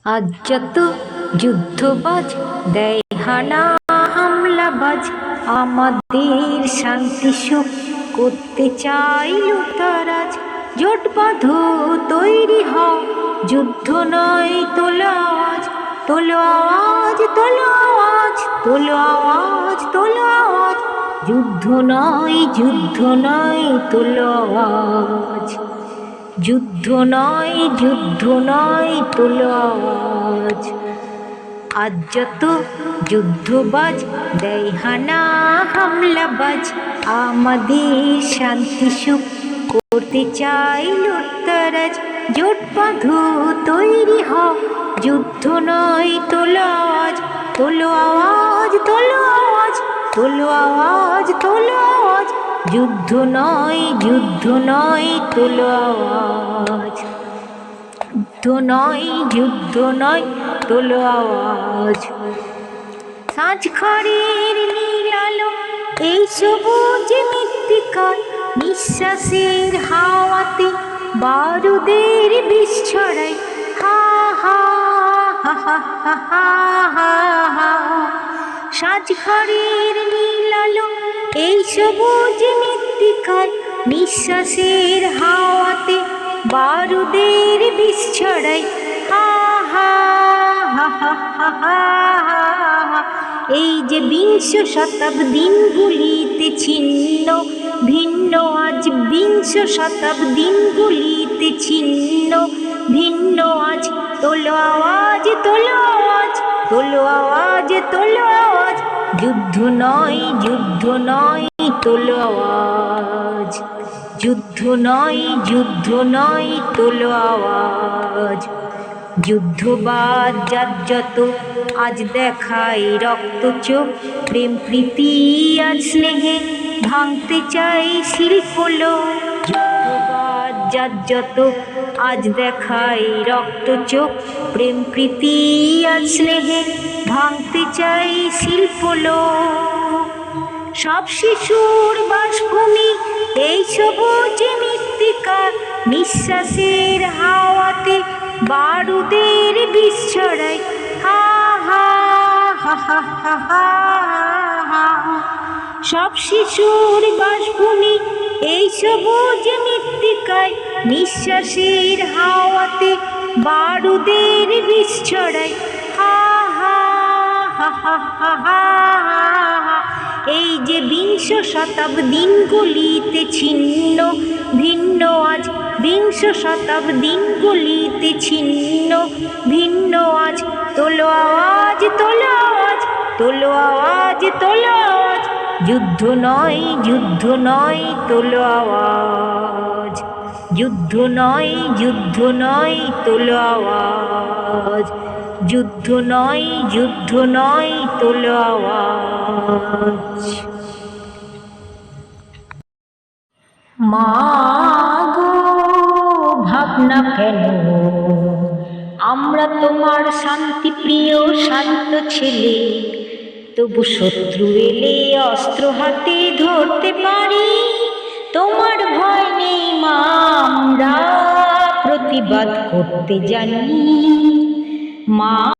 আজ যত যুদ্ধবাজ দেয় হানা হামলাবাজ, আমাদের শান্তি সুখ করতে চাই লুটারাজ। জোট বাঁধো, তৈরি হও, যুদ্ধ নয় তোলো আওয়াজ, তোলো আওয়াজ, তোলো আওয়াজ, তোলো আওয়াজ, তোলো আওয়াজ। যুদ্ধ নয়, যুদ্ধ নয়, তোলো আওয়াজ। যুদ্ধ নয়, যুদ্ধ নয়, তোলো আওয়াজ। আজ যত যুদ্ধবাজ দেয় হানা হামলাবাজ, আমাদের শান্তি সুখ করতে চাই লুটতরাজ। জোট বাঁধো, তৈরি হও, যুদ্ধ নয় তোলো আওয়াজ, তোলো আওয়াজ, তোলো আওয়াজ, তোলো আওয়াজ, তোলো আওয়াজ। যুদ্ধ নয়, যুদ্ধ নয়, তোলো আওয়াজ। যুদ্ধ নয়, যুদ্ধ নয়, তোলো আওয়াজ। সাঁঝ খড়ের নীল আলো, এই সবুজ মৃত্তিকায়, নিঃশ্বাসের হাওয়াতে বারুদের বিষ ছড়ায়। হা হা হা হা হা হা হা হা। সাঁঝ খড়ের নীল আলো, এই সবুজ মৃত্তিকায়, নিঃশ্বাসের হাওয়াতে বারুদের বিষ ছড়ায়। হা হা হা হা হা হা হা। এই যে বিংশ শতাব্দীগুলিতে ছিন্ন ভিন্ন, আজ বিংশ শতাব্দীগুলিতে ছিন্ন ভিন্ন আজ। তোলো আওয়াজ, তোলো আওয়াজ, তোলো আওয়াজ, তোলো আওয়াজ। যুদ্ধ নয়, যুদ্ধ নয়, তোলো আওয়াজ। যুদ্ধ নয়, যুদ্ধ নয়, তোলো আওয়াজ। যুদ্ধবাজ যার যত আজ দেখায় রক্ত চোখ, প্রেম প্রীতি আর স্নেহে ভাঙতে চাই শিল্পলোক। যুদ্ধবাজ যার যত আজ দেখায় রক্ত চোখ, প্রেম প্রীতি আর স্নেহে ভাঙতে চাই শিল্পলোক। সব শিশুর বাসভূমি এই সবুজ মৃত্তিকা, নিঃশ্বাসের হাওয়াতে বারুদের বিষ ছড়ায়। হা হা হা হা হা হা হা। সব শিশুর বাসভূমি এই সবুজ মৃত্তিকায়, নিঃশ্বাসের হাওয়াতে বারুদের বিষ ছড়ায়। হা হা হা হা হা হা হা। এই যে বিংশ শতাব্দীগুলিতে ছিন্ন ভিন্ন আজ, বিংশ শতাব্দীগুলিতে ছিন্ন ভিন্ন আজ। তোলো আওয়াজ, তোলো আওয়াজ, তোলো আওয়াজ, তোলো আওয়াজ। যুদ্ধ নয়, যুদ্ধ নয়, তোলো আওয়াজ। যুদ্ধ নয়, যুদ্ধ নয়, তোলো আওয়াজ। যুদ্ধ নয়, যুদ্ধ নয়, তোলো আওয়াজ। মা গো, ভাবনা কেন, আমরা তোমার শান্তিপ্রিয় শান্ত ছেলে, তবু শত্রু এলে অস্ত্র হাতে ধরতে পারি। তোমার ভয় নেই মা, আমরা প্রতিবাদ করতে জানি। মা